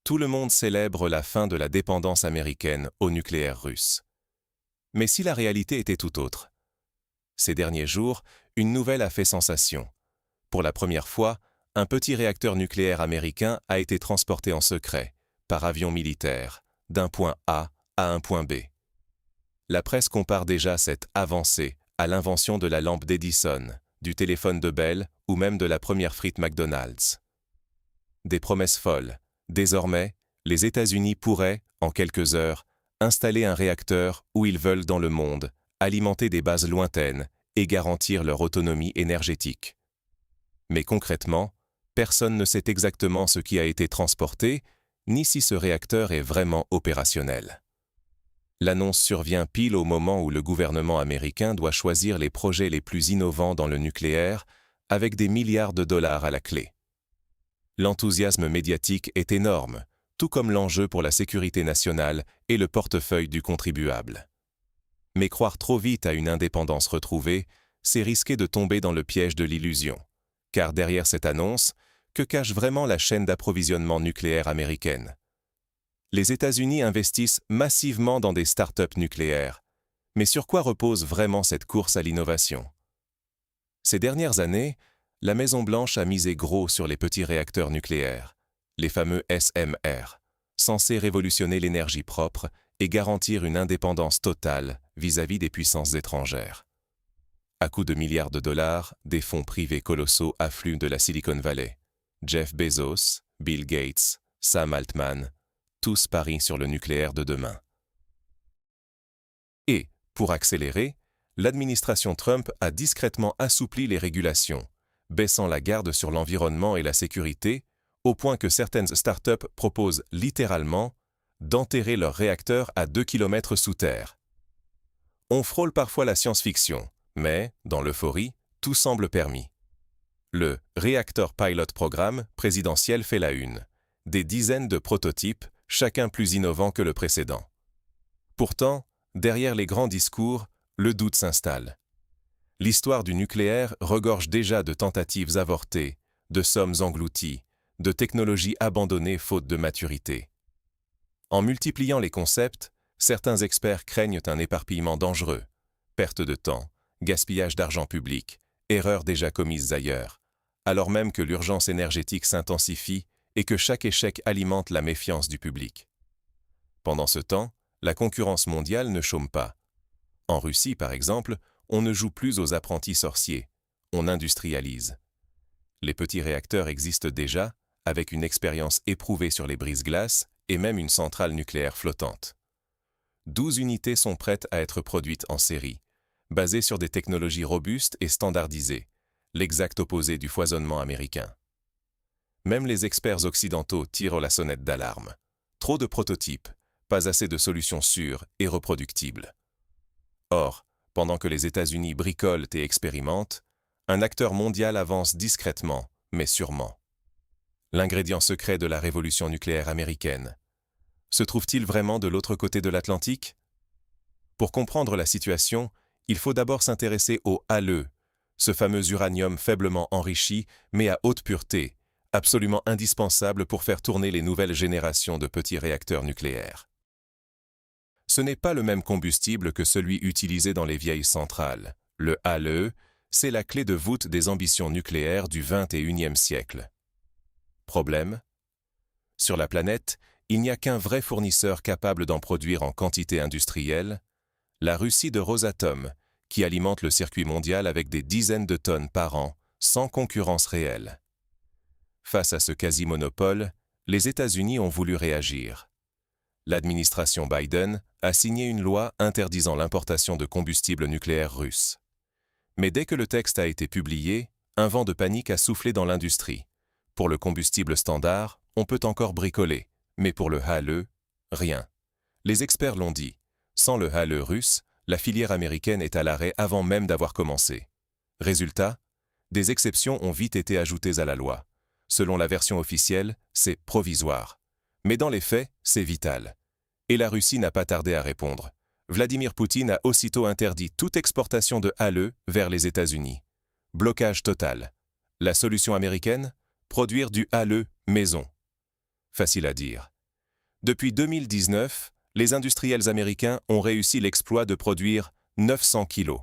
Tout le monde célèbre la fin de la dépendance américaine au nucléaire russe. Mais si la réalité était tout autre? Ces derniers jours, une nouvelle a fait sensation. Pour la première fois, un petit réacteur nucléaire américain a été transporté en secret, par avion militaire, d'un point A à un point B. La presse compare déjà cette avancée à l'invention de la lampe d'Edison, du téléphone de Bell ou même de la première frite McDonald's. Des promesses folles. Désormais, les États-Unis pourraient, en quelques heures, installer un réacteur où ils veulent dans le monde, alimenter des bases lointaines et garantir leur autonomie énergétique. Mais concrètement, personne ne sait exactement ce qui a été transporté, ni si ce réacteur est vraiment opérationnel. L'annonce survient pile au moment où le gouvernement américain doit choisir les projets les plus innovants dans le nucléaire, avec des milliards de dollars à la clé. L'enthousiasme médiatique est énorme, tout comme l'enjeu pour la sécurité nationale et le portefeuille du contribuable. Mais croire trop vite à une indépendance retrouvée, c'est risquer de tomber dans le piège de l'illusion. Car derrière cette annonce, que cache vraiment la chaîne d'approvisionnement nucléaire américaine? Les États-Unis investissent massivement dans des start-up nucléaires. Mais sur quoi repose vraiment cette course à l'innovation? Ces dernières années, la Maison-Blanche a misé gros sur les petits réacteurs nucléaires, les fameux SMR, censés révolutionner l'énergie propre et garantir une indépendance totale vis-à-vis des puissances étrangères. À coups de milliards de dollars, des fonds privés colossaux affluent de la Silicon Valley. Jeff Bezos, Bill Gates, Sam Altman, tous parient sur le nucléaire de demain. Et, pour accélérer, l'administration Trump a discrètement assoupli les régulations, baissant la garde sur l'environnement et la sécurité, au point que certaines startups proposent littéralement d'enterrer leurs réacteurs à 2 km sous terre. On frôle parfois la science-fiction, mais, dans l'euphorie, tout semble permis. Le Reactor Pilot Programme présidentiel fait la une. Des dizaines de prototypes, chacun plus innovant que le précédent. Pourtant, derrière les grands discours, le doute s'installe. L'histoire du nucléaire regorge déjà de tentatives avortées, de sommes englouties, de technologies abandonnées faute de maturité. En multipliant les concepts, certains experts craignent un éparpillement dangereux, perte de temps, gaspillage d'argent public, erreurs déjà commises ailleurs, alors même que l'urgence énergétique s'intensifie et que chaque échec alimente la méfiance du public. Pendant ce temps, la concurrence mondiale ne chôme pas. En Russie, par exemple, on ne joue plus aux apprentis sorciers, on industrialise. Les petits réacteurs existent déjà, avec une expérience éprouvée sur les brise-glaces et même une centrale nucléaire flottante. 12 unités sont prêtes à être produites en série, basées sur des technologies robustes et standardisées, l'exact opposé du foisonnement américain. Même les experts occidentaux tirent la sonnette d'alarme. Trop de prototypes, pas assez de solutions sûres et reproductibles. Or, pendant que les États-Unis bricolent et expérimentent, un acteur mondial avance discrètement, mais sûrement. L'ingrédient secret de la révolution nucléaire américaine. Se trouve-t-il vraiment de l'autre côté de l'Atlantique? Pour comprendre la situation, il faut d'abord s'intéresser au HALEU, ce fameux uranium faiblement enrichi, mais à haute pureté, absolument indispensable pour faire tourner les nouvelles générations de petits réacteurs nucléaires. Ce n'est pas le même combustible que celui utilisé dans les vieilles centrales. Le HALEU, c'est la clé de voûte des ambitions nucléaires du XXIe siècle. Problème? Sur la planète, il n'y a qu'un vrai fournisseur capable d'en produire en quantité industrielle, la Russie de Rosatom, qui alimente le circuit mondial avec des dizaines de tonnes par an, sans concurrence réelle. Face à ce quasi-monopole, les États-Unis ont voulu réagir. L'administration Biden a signé une loi interdisant l'importation de combustible nucléaire russe. Mais dès que le texte a été publié, un vent de panique a soufflé dans l'industrie. Pour le combustible standard, on peut encore bricoler, mais pour le HALEU, rien. Les experts l'ont dit, sans le HALEU russe, la filière américaine est à l'arrêt avant même d'avoir commencé. Résultat, des exceptions ont vite été ajoutées à la loi. Selon la version officielle, c'est provisoire. Mais dans les faits, c'est vital. Et la Russie n'a pas tardé à répondre. Vladimir Poutine a aussitôt interdit toute exportation de HALEU vers les États-Unis. Blocage total. La solution américaine? Produire du HALEU maison. Facile à dire, Depuis 2019, les industriels américains ont réussi l'exploit de produire 900 kilos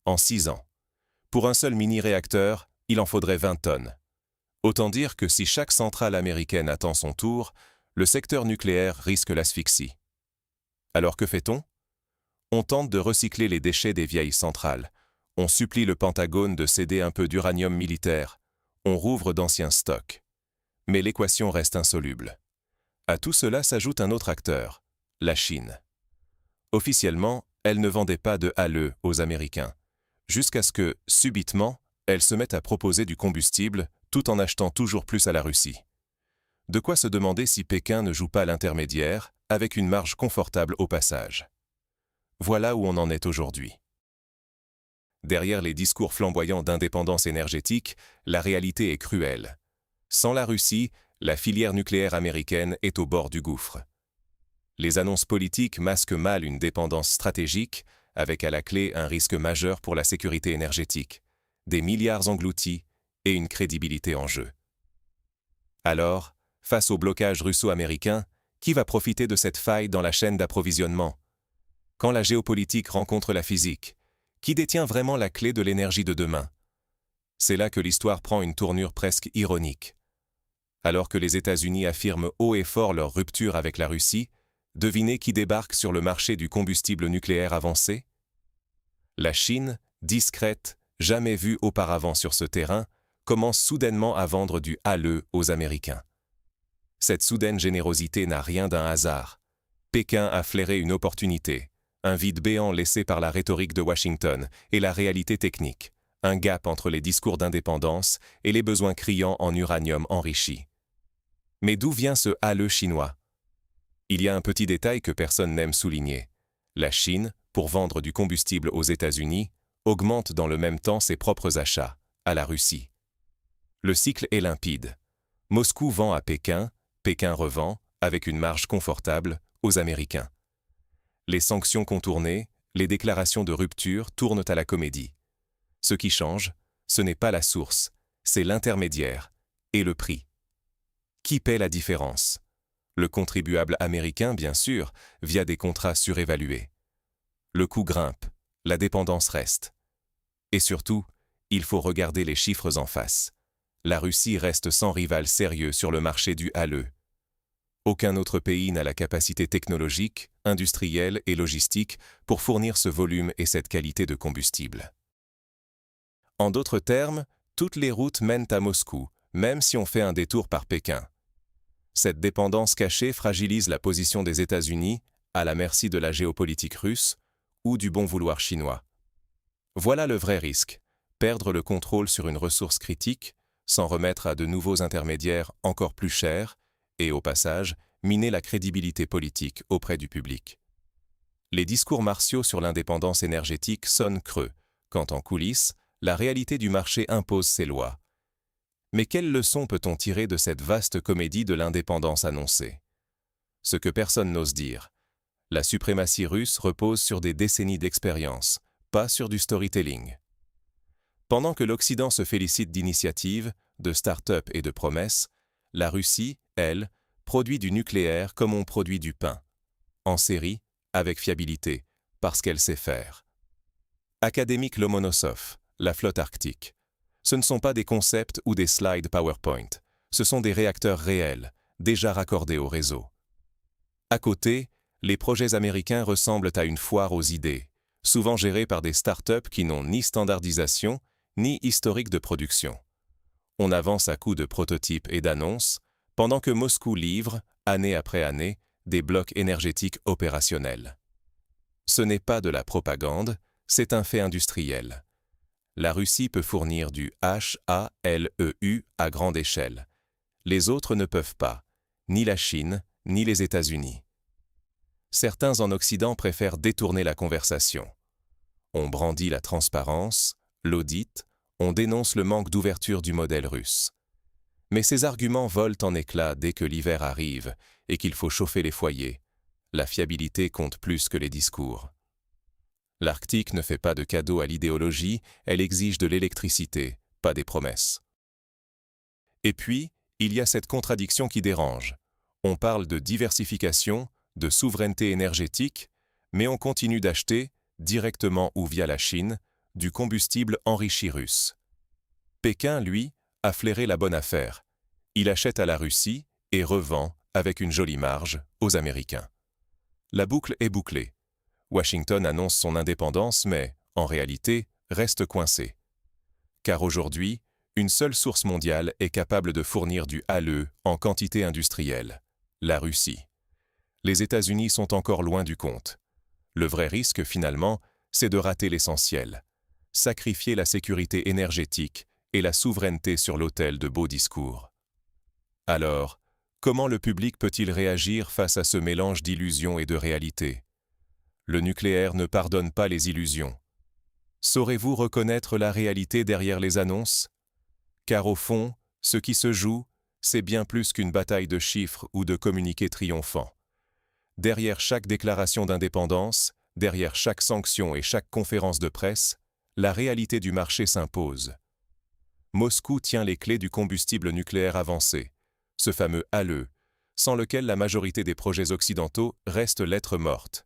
en 6 ans. Pour un seul mini-réacteur, il en faudrait 20 tonnes. Autant dire que si chaque centrale américaine attend son tour, le secteur nucléaire risque l'asphyxie. Alors que fait-on? On tente de recycler les déchets des vieilles centrales. On supplie le Pentagone de céder un peu d'uranium militaire. On rouvre d'anciens stocks. Mais l'équation reste insoluble. À tout cela s'ajoute un autre acteur, la Chine. Officiellement, elle ne vendait pas de HALEU aux Américains, jusqu'à ce que, subitement, elle se mette à proposer du combustible tout en achetant toujours plus à la Russie. De quoi se demander si Pékin ne joue pas l'intermédiaire, avec une marge confortable au passage. Voilà où on en est aujourd'hui. Derrière les discours flamboyants d'indépendance énergétique, la réalité est cruelle. Sans la Russie, la filière nucléaire américaine est au bord du gouffre. Les annonces politiques masquent mal une dépendance stratégique, avec à la clé un risque majeur pour la sécurité énergétique, des milliards engloutis et une crédibilité en jeu. Alors, face au blocage russo-américain, qui va profiter de cette faille dans la chaîne d'approvisionnement? Quand la géopolitique rencontre la physique, qui détient vraiment la clé de l'énergie de demain? C'est là que l'histoire prend une tournure presque ironique. Alors que les États-Unis affirment haut et fort leur rupture avec la Russie, devinez qui débarque sur le marché du combustible nucléaire avancé? La Chine, discrète, jamais vue auparavant sur ce terrain, commence soudainement à vendre du HALEU aux Américains. Cette soudaine générosité n'a rien d'un hasard. Pékin a flairé une opportunité, un vide béant laissé par la rhétorique de Washington et la réalité technique, un gap entre les discours d'indépendance et les besoins criants en uranium enrichi. Mais d'où vient ce HALEU chinois? Il y a un petit détail que personne n'aime souligner. La Chine, pour vendre du combustible aux États-Unis, augmente dans le même temps ses propres achats, à la Russie. Le cycle est limpide. Moscou vend à Pékin, Pékin revend, avec une marge confortable, aux Américains. Les sanctions contournées, les déclarations de rupture tournent à la comédie. Ce qui change, ce n'est pas la source, c'est l'intermédiaire et le prix. Qui paie la différence? Le contribuable américain, bien sûr, via des contrats surévalués. Le coût grimpe, la dépendance reste. Et surtout, il faut regarder les chiffres en face. La Russie reste sans rival sérieux sur le marché du HALEU. Aucun autre pays n'a la capacité technologique, industrielle et logistique pour fournir ce volume et cette qualité de combustible. En d'autres termes, toutes les routes mènent à Moscou, même si on fait un détour par Pékin. Cette dépendance cachée fragilise la position des États-Unis, à la merci de la géopolitique russe ou du bon vouloir chinois. Voilà le vrai risque, perdre le contrôle sur une ressource critique, s'en remettre à de nouveaux intermédiaires encore plus chers, et au passage, miner la crédibilité politique auprès du public. Les discours martiaux sur l'indépendance énergétique sonnent creux, quand en coulisses, la réalité du marché impose ses lois. Mais quelle leçon peut-on tirer de cette vaste comédie de l'indépendance annoncée? Ce que personne n'ose dire. La suprématie russe repose sur des décennies d'expérience, pas sur du storytelling. Pendant que l'Occident se félicite d'initiatives, de start-up et de promesses, la Russie, elle, produit du nucléaire comme on produit du pain. En série, avec fiabilité, parce qu'elle sait faire. Académique Lomonosov, la flotte arctique. Ce ne sont pas des concepts ou des slides PowerPoint, ce sont des réacteurs réels, déjà raccordés au réseau. À côté, les projets américains ressemblent à une foire aux idées, souvent gérés par des start-up qui n'ont ni standardisation, ni historique de production. On avance à coups de prototypes et d'annonces, pendant que Moscou livre, année après année, des blocs énergétiques opérationnels. Ce n'est pas de la propagande, c'est un fait industriel. La Russie peut fournir du HALEU à grande échelle. Les autres ne peuvent pas, ni la Chine, ni les États-Unis. Certains en Occident préfèrent détourner la conversation. On brandit la transparence, l'audit, on dénonce le manque d'ouverture du modèle russe. Mais ces arguments volent en éclats dès que l'hiver arrive et qu'il faut chauffer les foyers. La fiabilité compte plus que les discours. L'Arctique ne fait pas de cadeau à l'idéologie, elle exige de l'électricité, pas des promesses. Et puis, il y a cette contradiction qui dérange. On parle de diversification, de souveraineté énergétique, mais on continue d'acheter, directement ou via la Chine, du combustible enrichi russe. Pékin, lui, a flairé la bonne affaire. Il achète à la Russie et revend, avec une jolie marge, aux Américains. La boucle est bouclée. Washington annonce son indépendance, mais, en réalité, reste coincé. Car aujourd'hui, une seule source mondiale est capable de fournir du HALEU en quantité industrielle, la Russie. Les États-Unis sont encore loin du compte. Le vrai risque, finalement, c'est de rater l'essentiel. Sacrifier la sécurité énergétique et la souveraineté sur l'autel de beaux discours. Alors, comment le public peut-il réagir face à ce mélange d'illusions et de réalité? Le nucléaire ne pardonne pas les illusions. Saurez-vous reconnaître la réalité derrière les annonces? Car au fond, ce qui se joue, c'est bien plus qu'une bataille de chiffres ou de communiqués triomphants. Derrière chaque déclaration d'indépendance, derrière chaque sanction et chaque conférence de presse, la réalité du marché s'impose. Moscou tient les clés du combustible nucléaire avancé, ce fameux HALEU, sans lequel la majorité des projets occidentaux reste lettre morte.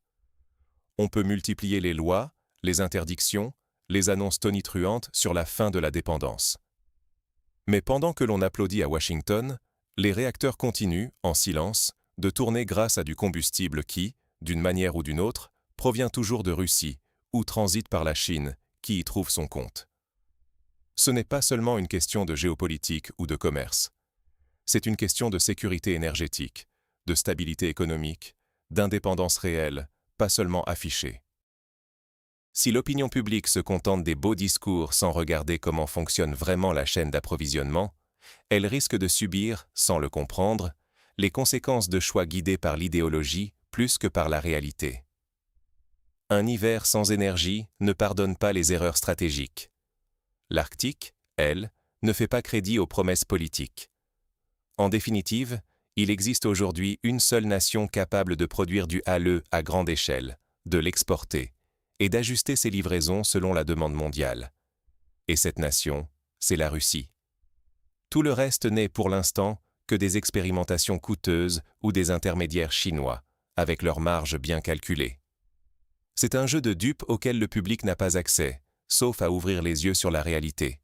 On peut multiplier les lois, les interdictions, les annonces tonitruantes sur la fin de la dépendance. Mais pendant que l'on applaudit à Washington, les réacteurs continuent, en silence, de tourner grâce à du combustible qui, d'une manière ou d'une autre, provient toujours de Russie, ou transite par la Chine, qui y trouve son compte. Ce n'est pas seulement une question de géopolitique ou de commerce. C'est une question de sécurité énergétique, de stabilité économique, d'indépendance réelle, pas seulement affichée. Si l'opinion publique se contente des beaux discours sans regarder comment fonctionne vraiment la chaîne d'approvisionnement, elle risque de subir, sans le comprendre, les conséquences de choix guidés par l'idéologie plus que par la réalité. Un hiver sans énergie ne pardonne pas les erreurs stratégiques. L'Arctique, elle, ne fait pas crédit aux promesses politiques. En définitive, il existe aujourd'hui une seule nation capable de produire du HALEU à grande échelle, de l'exporter, et d'ajuster ses livraisons selon la demande mondiale. Et cette nation, c'est la Russie. Tout le reste n'est pour l'instant que des expérimentations coûteuses ou des intermédiaires chinois, avec leurs marges bien calculées. C'est un jeu de dupes auquel le public n'a pas accès, sauf à ouvrir les yeux sur la réalité.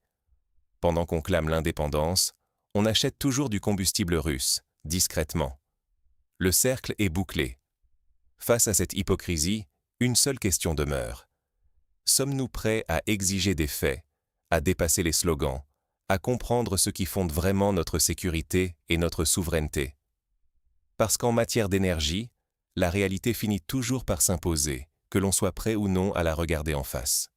Pendant qu'on clame l'indépendance, on achète toujours du combustible russe, discrètement. Le cercle est bouclé. Face à cette hypocrisie, une seule question demeure. Sommes-nous prêts à exiger des faits, à dépasser les slogans, à comprendre ce qui fonde vraiment notre sécurité et notre souveraineté? Parce qu'en matière d'énergie, la réalité finit toujours par s'imposer, que l'on soit prêt ou non à la regarder en face.